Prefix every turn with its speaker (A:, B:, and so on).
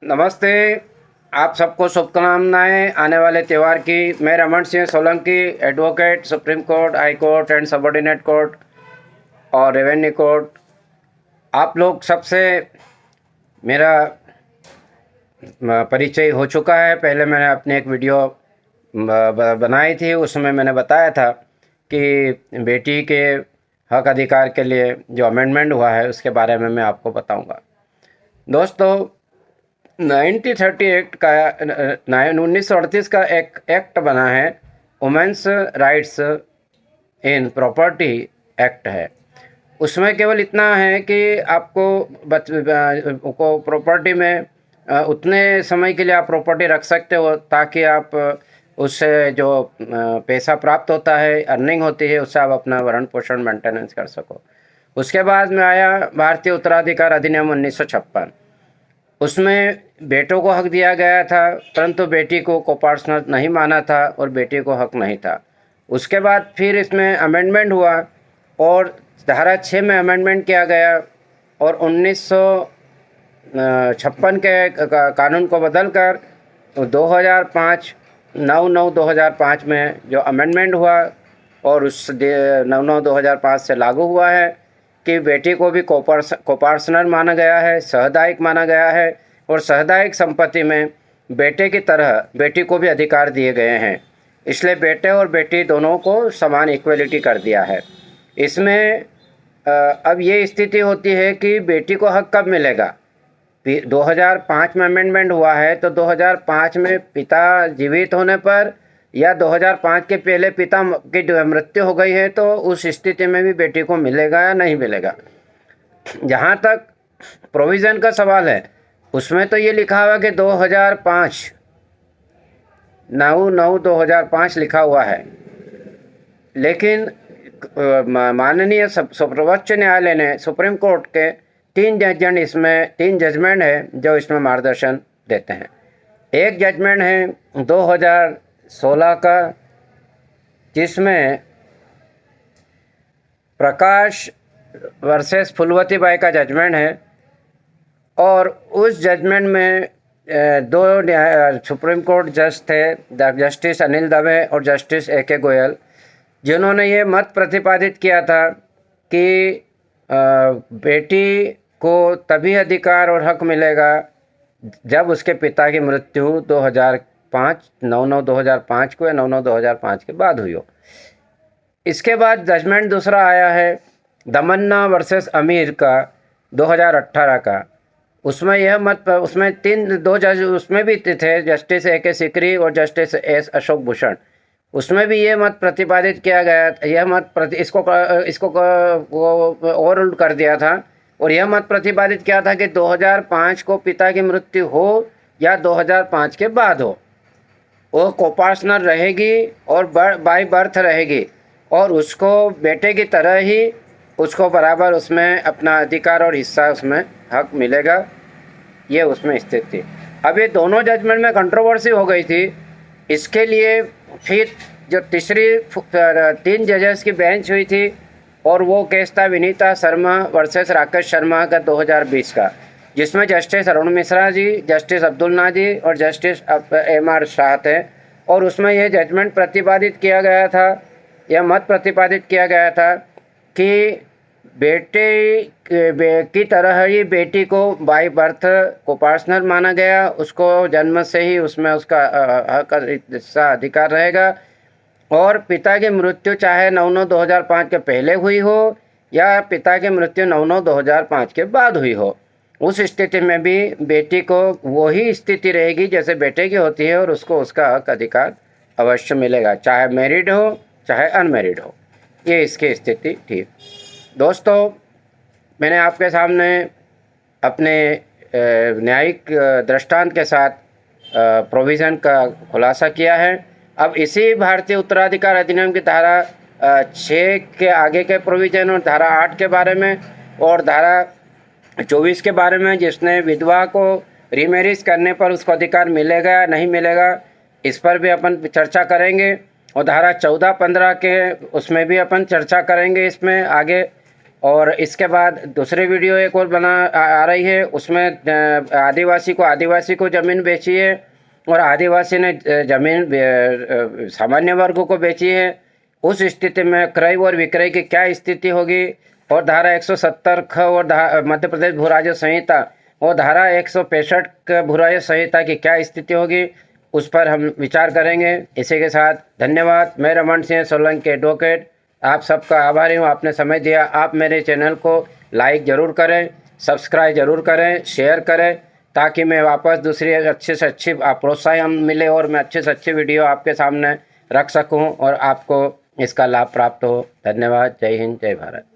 A: नमस्ते। आप सबको शुभकामनाएं आने वाले त्यौहार की। मैं Raman Singh Solanki, advocate, supreme court, high court and subordinate court और रेवेन्यू कोर्ट। आप लोग सबसे मेरा परिचय हो चुका है। पहले मैंने अपनी एक वीडियो बनाई थी, उसमें मैंने बताया था कि बेटी के हक अधिकार के लिए जो अमेंडमेंट हुआ है उसके बारे में मैं आपको बताऊंगा। दोस्तों, 1930 एक्ट का 1938 का एक एक्ट बना है, women's rights in property act है। उसमें केवल इतना है कि आपको को प्रॉपर्टी में उतने समय के लिए आप प्रॉपर्टी रख सकते हो ताकि आप उससे जो पैसा प्राप्त होता है, अर्निंग होती है, उससे आप अपना भरण पोषण मेंटेनेंस कर सको। उसके बाद में आया भारतीय उत्तराधिकार अधिनियम 1956। उसमें बेटों को हक दिया गया था, परंतु बेटी को कोपार्सनर नहीं माना था और बेटी को हक नहीं था। उसके बाद फिर इसमें अमेंडमेंट हुआ और धारा 6 में अमेंडमेंट किया गया और 1956 के कानून को बदलकर 2005 9/9/2005 में जो अमेंडमेंट हुआ और उस 9/9/2005 से लागू हुआ है कि बेटी को भी कोपार्सनर माना गया है, सहदायिक माना गया है और सहदायिक संपत्ति में बेटे की तरह बेटी को भी अधिकार दिए गए हैं। इसलिए बेटे और बेटी दोनों को समान इक्वलिटी कर दिया है। इसमें अब ये स्थिति होती है कि बेटी को हक कब मिलेगा। 2005 में अमेंडमेंट हुआ है तो 2005 में पिता जीवित होने पर या 2005 के पहले पिता की मृत्यु हो गई है तो उस स्थिति में भी बेटी को मिलेगा या नहीं मिलेगा। जहाँ तक प्रोविज़न का सवाल है, उसमें तो ये लिखा हुआ कि 2005 9/9/2005 लिखा हुआ है, लेकिन माननीय सर्वोच्च न्यायालय ने, सुप्रीम कोर्ट के 3 जजमेंट है जो इसमें मार्गदर्शन देते हैं। एक जजमेंट है 2016 का, जिसमें प्रकाश वर्सेस फुलवती बाई का जजमेंट है और उस जजमेंट में 2 सुप्रीम कोर्ट जज थे, जस्टिस अनिल दवे और जस्टिस A.K. गोयल, जिन्होंने ये मत प्रतिपादित किया था कि बेटी को तभी अधिकार और हक मिलेगा जब उसके पिता की मृत्यु 2005 9/9/2005 को या 9/9/2005 के बाद हुई हो। इसके बाद जजमेंट दूसरा आया है दमन्ना वर्सेस अमीर का 2018 का। उसमें यह मत, उसमें 2 जज उसमें भी थे, जस्टिस A.K. सिकरी और जस्टिस S. अशोक भूषण। उसमें भी ये मत प्रतिपादित किया गया, यह मत इसको ओवररूल कर दिया था और यह मत प्रतिपादित किया था कि 2005 को पिता की मृत्यु हो या 2005 के बाद हो, वो कोपार्सनर रहेगी और बाय बर्थ रहेगी और उसको बेटे की तरह ही उसको बराबर उसमें अपना अधिकार और हिस्सा, उसमें हक मिलेगा। ये उसमें स्थित थी। अब ये दोनों जजमेंट में कंट्रोवर्सी हो गई थी। इसके लिए फिर जो 3 जजेस की बेंच हुई थी और वो केस था विनीता शर्मा वर्सेस राकेश शर्मा का 2020 का, जिसमें justice Arun Mishra ji, justice Abdul Nazi और जस्टिस M.R. शाह थे। और उसमें यह जजमेंट प्रतिपादित किया गया था, यह मत प्रतिपादित किया गया था कि बेटे की तरह ही बेटी को बाय बर्थ कोपार्सनर माना गया, उसको जन्म से ही उसमें उसका हक अधिकार रहेगा और पिता की मृत्यु चाहे 9/9/2005 के पहले हुई हो या पिता की मृत्यु 9/9/2005 के बाद हुई हो, उस स्थिति में भी बेटी को वही स्थिति रहेगी जैसे बेटे की होती है और उसको उसका हक अधिकार अवश्य मिलेगा, चाहे मैरिड हो चाहे अनमैरिड हो। ये इसकी स्थिति थी। दोस्तों, मैंने आपके सामने अपने न्यायिक दृष्टांत के साथ प्रोविज़न का खुलासा किया है। अब इसी भारतीय उत्तराधिकार अधिनियम की धारा 6 के आगे के प्रोविज़न और धारा 8 के बारे में और धारा 24 के बारे में, जिसने विधवा को रीमैरिज करने पर उसको अधिकार मिलेगा या नहीं मिलेगा, इस पर भी अपन चर्चा करेंगे। और धारा 14-15 के उसमें भी अपन चर्चा करेंगे इसमें आगे। और इसके बाद दूसरी वीडियो एक और आ रही है, उसमें आदिवासी को ज़मीन बेची है और आदिवासी ने ज़मीन सामान्य वर्गों को बेची है। उस स्थिति में क्रय और विक्रय की क्या स्थिति होगी और धारा 170 ख और मध्य प्रदेश भू राजस्व संहिता और धारा 165 भू राजस्व संहिता की क्या स्थिति होगी, उस पर हम विचार करेंगे। इसी के साथ धन्यवाद। मैं रमन सिंह सोलंकी एडवोकेट आप सबका आभारी हूँ, आपने समय दिया। आप मेरे चैनल को लाइक ज़रूर करें, सब्सक्राइब ज़रूर करें, शेयर करें, ताकि मैं वापस दूसरी अच्छे से अच्छी प्रोत्साहन मिले और मैं अच्छे से अच्छी वीडियो आपके सामने रख सकूं और आपको इसका लाभ प्राप्त हो। धन्यवाद। जय हिंद, जय भारत।